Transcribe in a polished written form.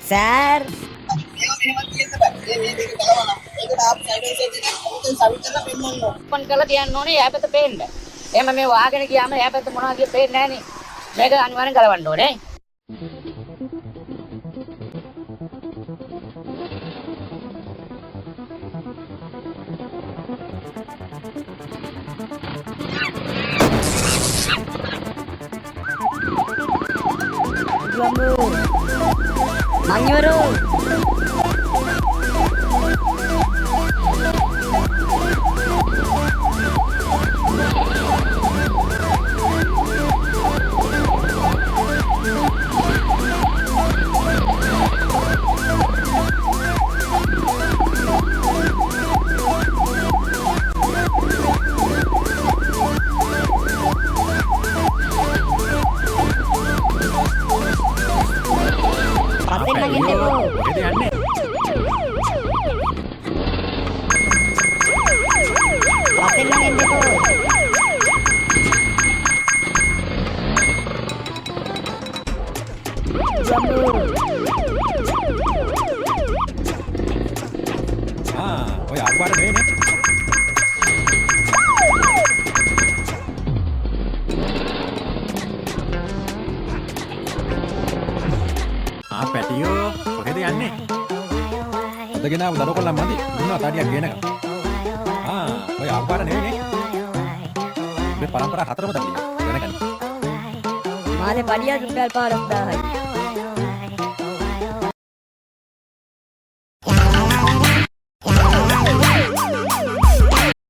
Sir open කරලා තියන්න ඕනේ එහා පැත්ත පේන්න. එහෙම මේ වාගෙන ගියාම එහා පැත්ත මොනවද කියලා පේන්නේ නැහනේ. මේක අනිවාර්යෙන් ගලවන්න ඕනේ. මං ඔය අක්බාර නෙවෙයිනේ. පැටියෝ කොහෙද යන්නේ? අදගෙන ආව දඩකොල්ලන් මදි. දුන්නා තඩියක් ගේනකම්. ඔය අක්බාර නෙවෙයිනේ. මේ පරම්පරා හතරම තඩිය. දැනගන්න. මාලේ පඩිය රුපියල් 5000යි.